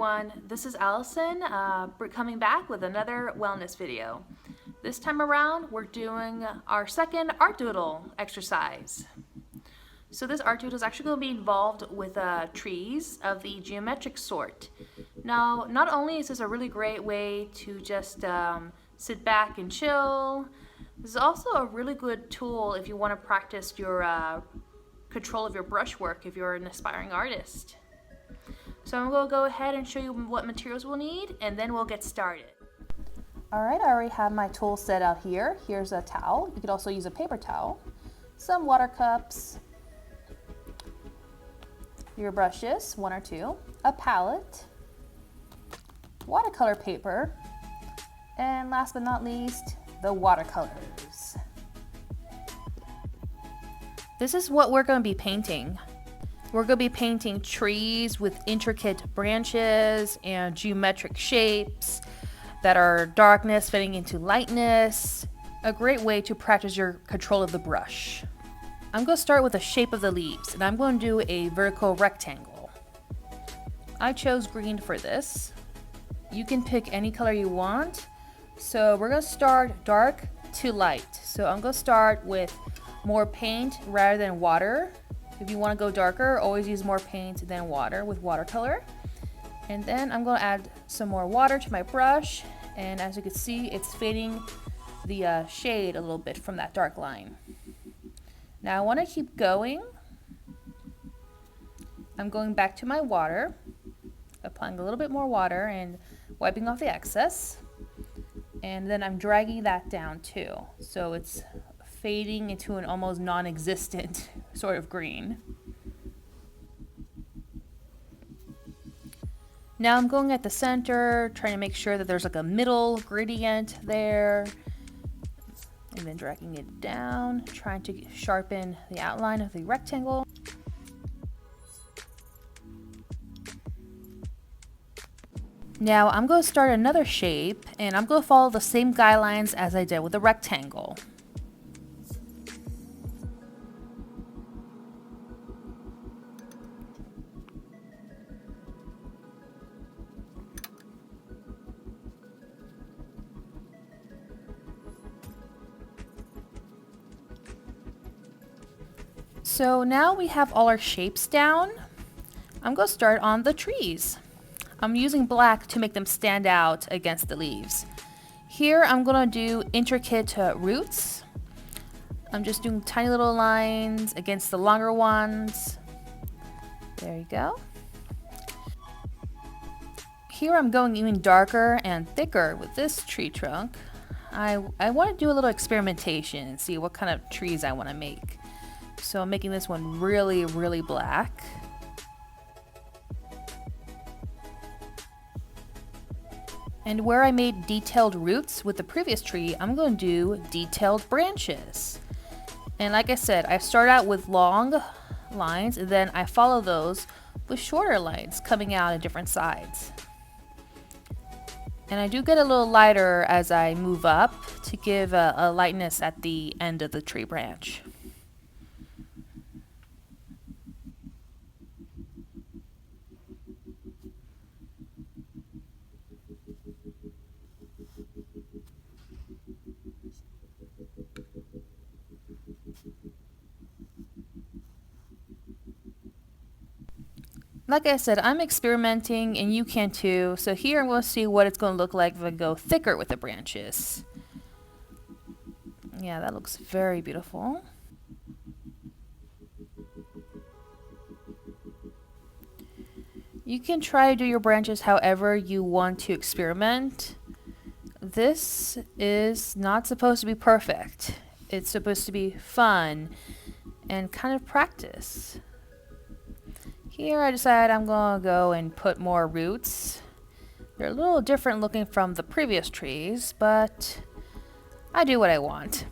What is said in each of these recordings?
everyone, this is Allison coming back with another wellness video. This time around we're doing our second art doodle exercise. So this art doodle is actually going to be involved with trees of the geometric sort. Now not only is this a really great way to just sit back and chill, this is also a really good tool if you want to practice your control of your brushwork if you're an aspiring artist. So I'm going to go ahead and show you what materials we'll need, and then we'll get started. Alright, I already have my tool set out here. Here's a towel. You could also use a paper towel. Some water cups. Your brushes, 1 or 2. A palette. Watercolor paper. And last but not least, the watercolors. This is what we're going to be painting. We're going to be painting trees with intricate branches and geometric shapes that are darkness fitting into lightness. A great way to practice your control of the brush. I'm going to start with the shape of the leaves, and I'm going to do a vertical rectangle. I chose green for this. You can pick any color you want. So we're going to start dark to light. So I'm going to start with more paint rather than water. If you want to go darker, always use more paint than water with watercolor. And then I'm going to add some more water to my brush, and as you can see, it's fading the shade a little bit from that dark line. Now I want to keep going. I'm going back to my water, applying a little bit more water and wiping off the excess, and then I'm dragging that down too, so it's fading into an almost non-existent sort of green. Now I'm going at the center, trying to make sure that there's like a middle gradient there, and then dragging it down, trying to sharpen the outline of the rectangle. Now I'm going to start another shape, and I'm going to follow the same guidelines as I did with the rectangle. So now we have all our shapes down. I'm going to start on the trees. I'm using black to make them stand out against the leaves. Here I'm going to do intricate roots. I'm just doing tiny little lines against the longer ones. There you go. Here I'm going even darker and thicker with this tree trunk. I want to do a little experimentation and see what kind of trees I want to make. So I'm making this one really, really black. And where I made detailed roots with the previous tree, I'm going to do detailed branches. And like I said, I start out with long lines, and then I follow those with shorter lines coming out at different sides. And I do get a little lighter as I move up to give a lightness at the end of the tree branch. Like I said, I'm experimenting, and you can too. So here I'm going to see what it's going to look like if I go thicker with the branches. Yeah, that looks very beautiful. You can try to do your branches however you want to experiment. This is not supposed to be perfect. It's supposed to be fun and kind of practice. Here I decided I'm going to go and put more roots. They're a little different looking from the previous trees, but I do what I want.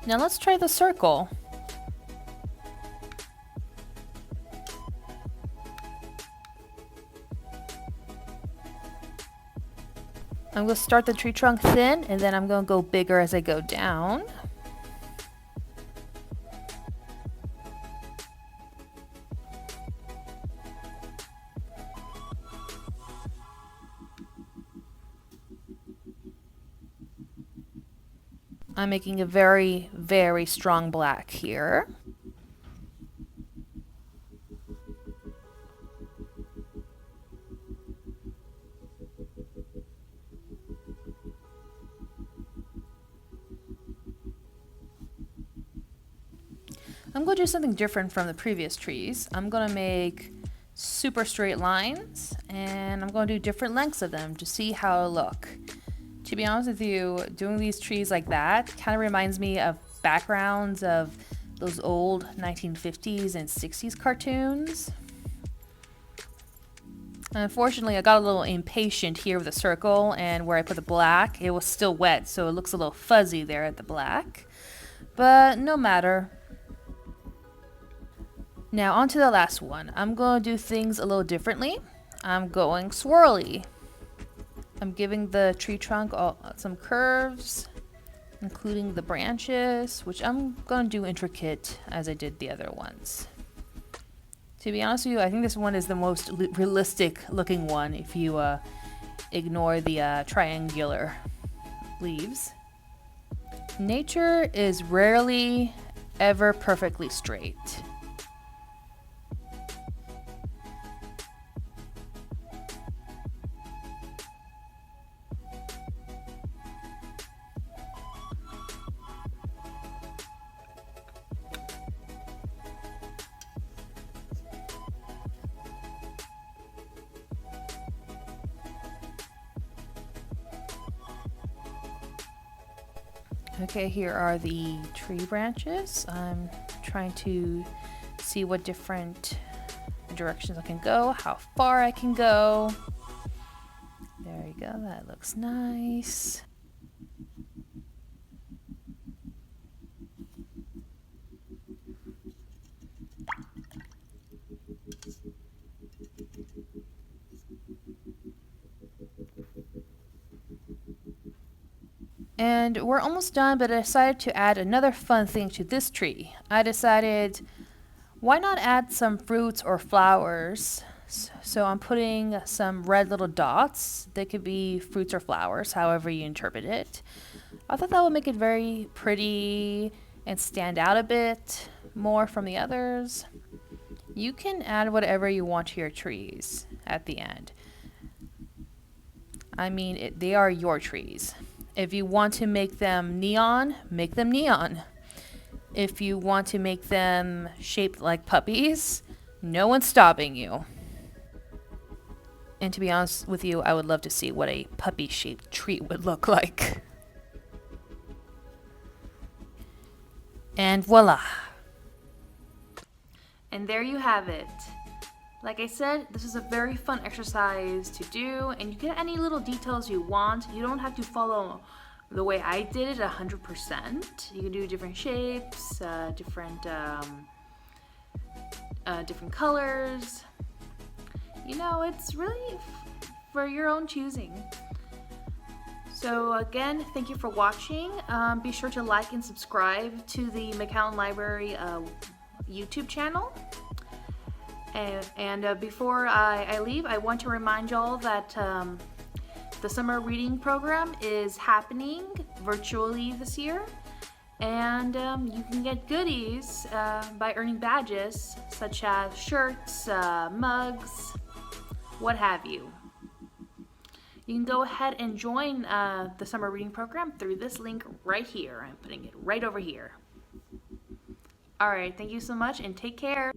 Now let's try the circle. I'm going to start the tree trunk thin, and then I'm going to go bigger as I go down. I'm making a very, very strong black here. I'm going to do something different from the previous trees. I'm going to make super straight lines, and I'm going to do different lengths of them to see how it'll look. To be honest with you, doing these trees like that kind of reminds me of backgrounds of those old 1950s and 60s cartoons. Unfortunately, I got a little impatient here with the circle, and where I put the black, it was still wet, so it looks a little fuzzy there at the black. But no matter. Now on to the last one. I'm going to do things a little differently. I'm going swirly. I'm giving the tree trunk some curves, including the branches, which I'm going to do intricate as I did the other ones. To be honest with you, I think this one is the most realistic looking one if you ignore the triangular leaves. Nature is rarely ever perfectly straight. Okay, here are the tree branches. I'm trying to see what different directions I can go, how far I can go. There you go, that looks nice. And we're almost done, but I decided to add another fun thing to this tree. I decided, why not add some fruits or flowers? So I'm putting some red little dots. They could be fruits or flowers, however you interpret it. I thought that would make it very pretty and stand out a bit more from the others. You can add whatever you want to your trees at the end. I mean, they are your trees. If you want to make them neon, make them neon. If you want to make them shaped like puppies, no one's stopping you. And to be honest with you, I would love to see what a puppy-shaped tree would look like. And voila! And there you have it. Like I said, this is a very fun exercise to do, and you get any little details you want. You don't have to follow the way I did it 100%. You can do different shapes, different colors. You know, it's really for your own choosing. So again, thank you for watching. Be sure to like and subscribe to the McAllen Library YouTube channel. And before I leave, I want to remind y'all that the summer reading program is happening virtually this year, and you can get goodies by earning badges such as shirts, mugs, what have you. You can go ahead and join the summer reading program through this link right here. I'm putting it right over here. Alright, thank you so much and take care.